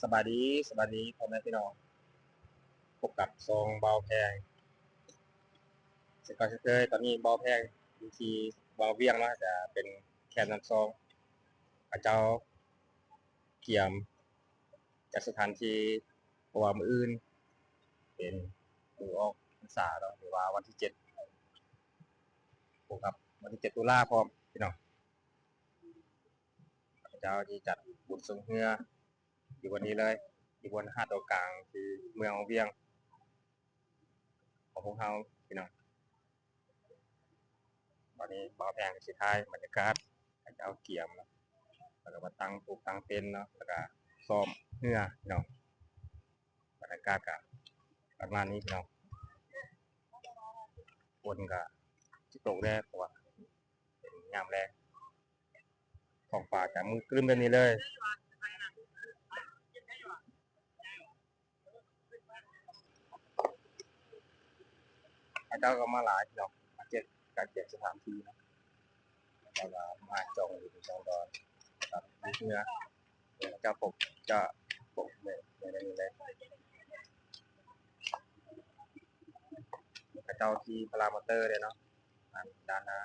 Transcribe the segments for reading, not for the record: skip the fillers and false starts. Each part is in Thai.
สบายดีพ่อแม่พี่น้องพบกับซองเบาแพงสิ่งก่อนเคยตอนนี้เบาแพงอยู่ที่เบาเวียงเนาะจะเป็นแคนน้ำซองพระเจ้าเกี่ยมจากสถานที่เพราะว่ามื้ออื่นเป็นมือออกพรรษาเนาะหรือว่าวันที่7ครับวันที่7ตุลาพร้อมพี่น้องพระเจ้าที่จัดบุญสงเฮืออยู่วันนี้เลยอยู่บนหาดตรงกลางคือเมืองเวียงของพวกเราพี่น้องตอนนี้เบาแพงสิท้ายบรรยากาศพระเจ้าเกี่ยมเนาะแล้วก็มาตั้งปลูกตั้งเต็นท์เนาะแล้วก็ซ้อมเฮือพี่น้องบรรยากาศก็ประมาณนี้พี่น้องฝนก็สิตกแน่เพราะว่าเป็นยามแลงท้องฟ้าก็มืดครึ้มแบบนี้เลยพระเจ้าก็มาหลายพี่น้องมาเจ็ดการเจ็ดสถานที่นะแล้วก็มาจองอยู่จองดอนครับเฮือเจ้าปกจะปกในนี้เลยพระเจ้าที่พารามอเตอร์เลยเนาะด้านหน้า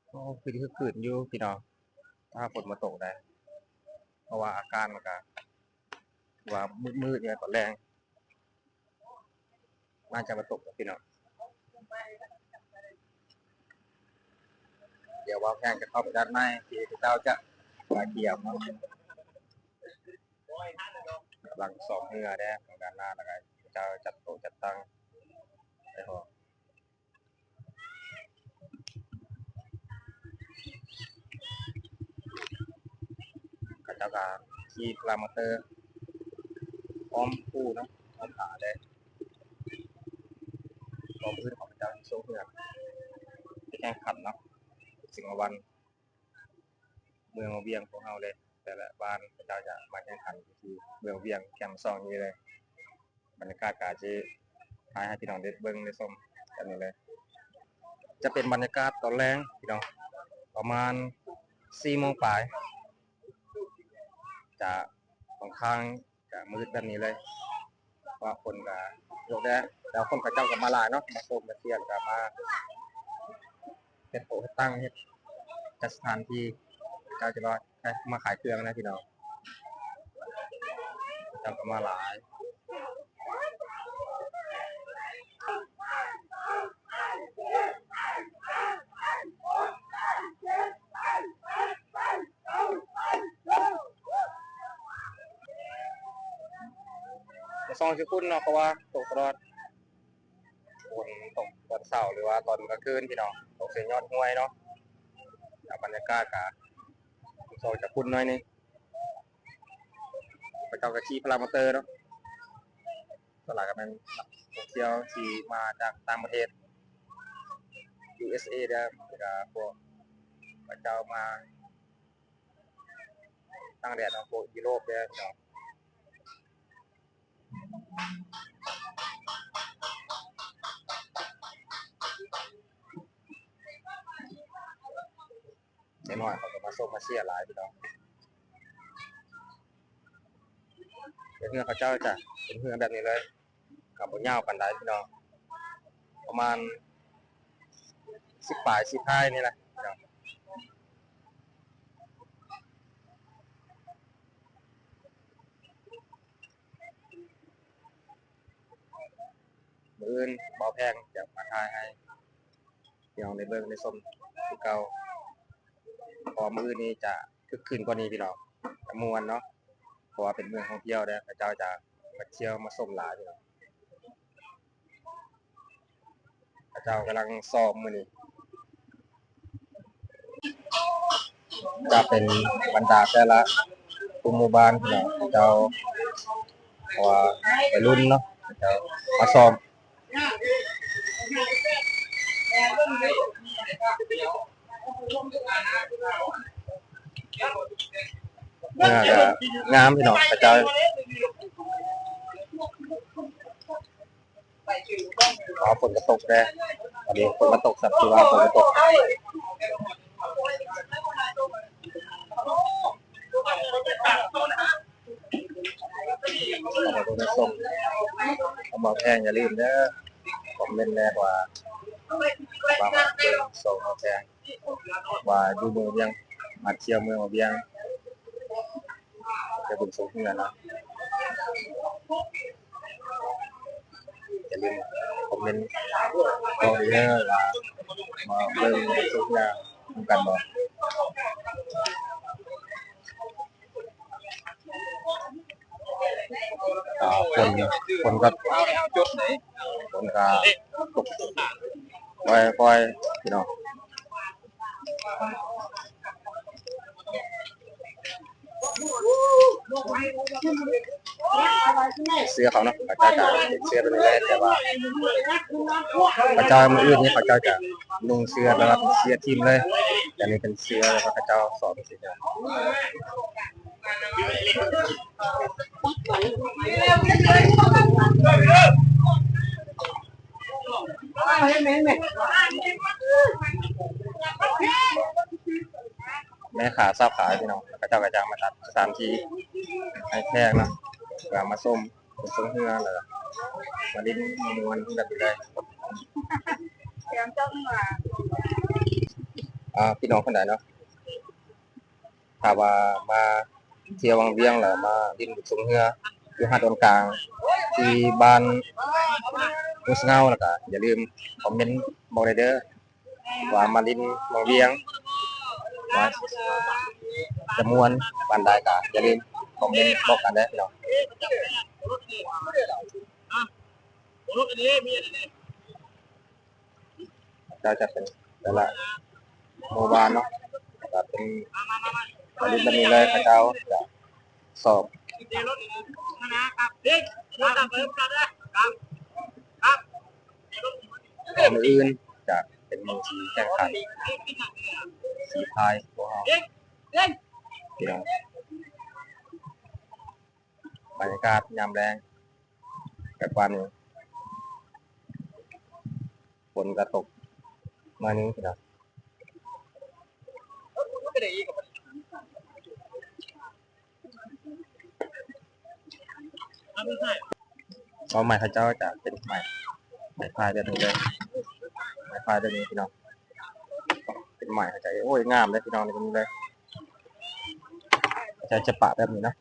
โอ้คือคืนอยู่พี่น้องถ้าฝนมาตกได้เพราะว่าอาการมันก็ว่ามืดเนี่ยตอนแรงน่าจะมาตกพี่น้องเดี๋ยวว่าแพงจะเข้าไปด้านในที่พระเจ้าจะมาเกี่ยวกำลังซ้อมเรือได้ของด้านหน้าแล้วก็พระเจ้าจัดโต๊ะจัดตั้งไอ้หอพระเจ้าก็ขี่พารามอเตอร์อ้อมคู่เนาะอ้อมขาได้อ้อมพื้นของพระเจ้าที่โซ่เรือไปแข่งขันเนาะสิงห์วันเมืองเวียงของเราเลยแต่ละบ้านพระเจ้าจะมาแข่งขันที่เมืองเวียงแคมป์ซองนี้เลยบรรยากาศกาจีท้ายให้พี่น้องได้เบิ้งได้ชมกันนี่เลยจะเป็นบรรยากาศตอนแรงพี่น้องประมาณ4 โมงปลายจะค่อนข้างจะมืดแบบนี้เลยว่าคนก็ยกได้แล้วคนพระเจ้าก็มาหลายเนาะมาชมมาเที่ยวก็มาเฮ็ดโต๊ะตั้งเฮ็ดจัดสถานที่เจ้าจะมาขายเครื่องนะพี่น้องเจ้าก็มาหลายจะซองชื่อคุณเนาะเพราะว่าตกตลอดฝนตกตอนเช้าหรือว่าตอนกลางคืนพี่น้องตกเสียงยอดห้วยเนาะบรรยากาศก็ซองจะคุณหน่อยนึงพระเจ้าก็ขี่พารามอเตอร์เนาะสลายก็เป็นนักท่องเที่ยวที่มาจากต่างประเทศ USA เด้อแล้วก็พวกพระเจ้ามาตั้งแดดเนาะพวกยุโรปเด้อพี่น้องเด็กน้อยเขาก็มาส้มมาเชียร์หลายพี่น้องเป็นเพื่อนพระเจ้าจ้ะเป็นเพื่อนแบบนี้เลยกับบนยาวปันไดพี่น้องประมาณ10 ปลาย10 ท้ายนี่แหละพี่น้องมื้ออื่นบ่แพงจะมาทายให้พี่น้องในเบิ่งในส้มคือเก่าพอมื้อนี้จะคึกคืนกว่านี้พี่น้องจะม่วนเนาะเพราะว่าเป็นเมืองท่องเที่ยวเด้อพระเจ้าจะมาเที่ยวมาส้มหลายพี่น้องพระเจ้ากำลังซ้อมมื้อนี้จะเป็นบรรดาแต่ละกลุ่มหมู่บ้านพี่น้องพระเจ้าเพราะว่าวัยรุ่นเนาะพระเจ้ามาซ้อมเมื่อก็งามพี่น้องพระเจ้าฝนก็ตกแน่ตอนนี้ฝนมาตกสัตว์ที่ว่าฝนก็ตก แพงอย่าลืมเด้อคอมเมนต์แรกว่ามาเบิ่งทรงบ่แพงว่าอยู่เมืองเวียงมาเที่ยวเมืองเวียงจะเบิ่งทรงเฮือเนาะอย่าลืมคอมเมนต์บอกเด้อว่ามาเบิ่งทรงเฮือนํกันบ่คนก็ตกค่อยๆพี่น้องเสื้อเขาเนาะเขาจะเสื้อตัวนี้แหละแต่ว่าเขาเจ้ามืออื่นนี่เขาเจ้าจะนุ่งเสื้อแล้วเสื้อทีมเลยแต่นี่เป็นเสื้อแล้วเขาเจ้าสอนสิเนี่ยแม่ขาทราบขาพี่น้องเขาเจ้ากระจางมาตัดสถานที่ให้แพงเนาะแล้วมาส้มเป็นส้มเฮือเลยมาดิ้นมวนแบบนี้เลยพี่น้องคนไหนเนาะถ้าว่ามาเที่ยววังเวียงหรือมาดิ้นส้มเฮืออยู่หาดอนกลางที่บ้านมุสเงาแล้วก็อย่าลืมคอมเมนต์บอกเด้อว่ามาดิ้นวังเวียงว่าจะม่วนบ้านใดก็อย่าลืมคอมเมนต์บอกกันเด้อพี่น้องเราจะเป็นแต่ละโมบานเนาะแบบเป็นมาดิ้นแบบนี้เลยพระเจ้าจะสอบมืออื่นจะเป็นมือที่แข่งขันสีพายพวกเราพี่น้องบรรยากาศยามแรงกับวันนี้ฝนกระตกมานี้พี่น้องเอาใหม่พระเจ้าจะเป็นใหม่พายเดือนนี้เลยใหม่พายเดือนนี้พี่น้องเป็นใหม่พระเจ้าโอ้ยงามเลยพี่น้องในตรงนี้เลยพระเจ้าจะปะแบบนี้นะ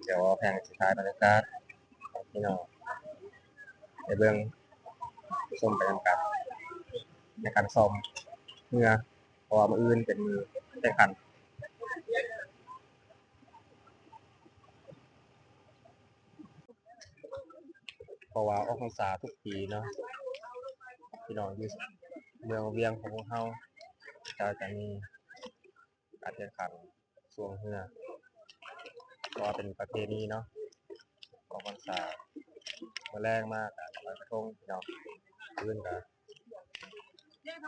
เดี๋ยวแพงสุดท้ายบรรยากาศพี่น้องในเบื้องส้มไปทำการในการซ้อมเมื่อเพราะว่ามืออื่นเป็นมือแข่งขันเพราะว่าออกพรรษาทุกปีเนาะพี่น้องอยู่เมืองเวียงของพวกเราจะมีการแข่งขันสวงเรือเพราะว่าเป็นประเพณีเนาะออกพรรษาเมื่อแรงมากลอยกระทงพี่น้องอื่นกัน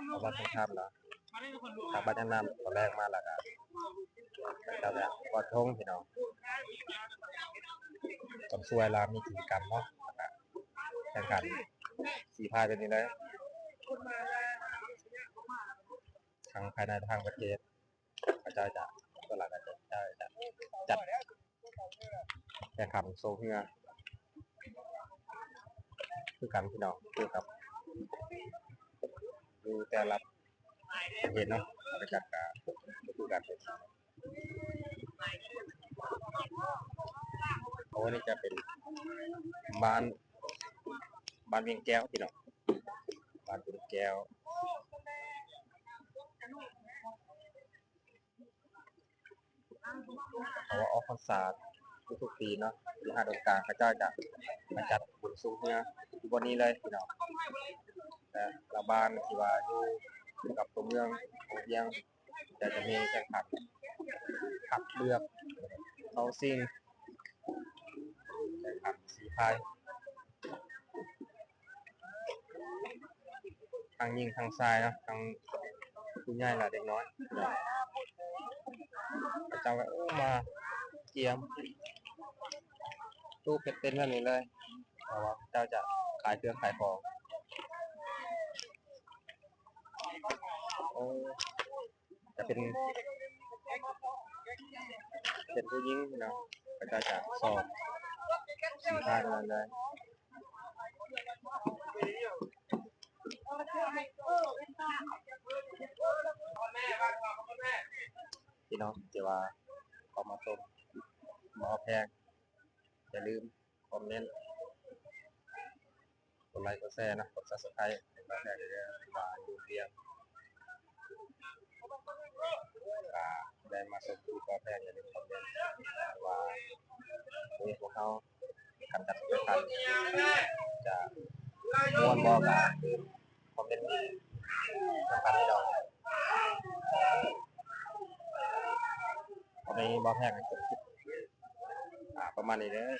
เอาวัดสงครามเนาะทางบ้านยังนำตอนแรกมาแล้วก็เราแบบกอดทงพี่น้องจำช่วยเรามีกิจกรรมเนาะแข่งขันสีพายเป็นนี้เลยทั้งภายในทางประเทศก็จะตัวหลักก็จะจัดแข่งขันโซเฮียคือกันพี่น้องคือครับดูแต่ละประเทศเนาะไปจัดการคือกันเพราะว่านี่จะเป็นบ้านเวียงแก้วพี่น้องบ้านเวียงแก้วเพราะว่าออกพรรษาทุกปีเนาะที่หาดอนกลางพระเจ้าจะมาจัดบุญสูงเนี่ยที่วันนี้เลยพี่น้องแต่ละบ้านที่ว่าอยู่กับตัวเมืองของเวียงจะมีแข่งขันขับเลือกเขาซิ่งแข่งขันสีพายทางยิงทางซ้ายนะทางผู้ใหญ่และเด็กน้อยพระเจ้าก็มาเกียมตู้เพชรเป็นแบบนี้เลยเพราะว่าเจ้าจะขายเครื่องขายของ จะเป็นผู้หญิงเนาะก็จะสอบสินค้านั้นได้พี่น้องที่ว่าเข้ามาชมบ่แพงอย่าลืมคอมเมนต์กดไลค์กดแชร์นะกด Subscribe เป็นกำลังใจเด้อว่าอยู่เรียงได้มาชมที่บ่แพงอย่าลืมคอมเมนต์ว่าพวกเขากันจัดไปทันจะม่วนบ่ก็คือคอมเมนต์นำกันให้เราเอาไปบ่แพงกันจบคลิปประมาณนี้เด้อ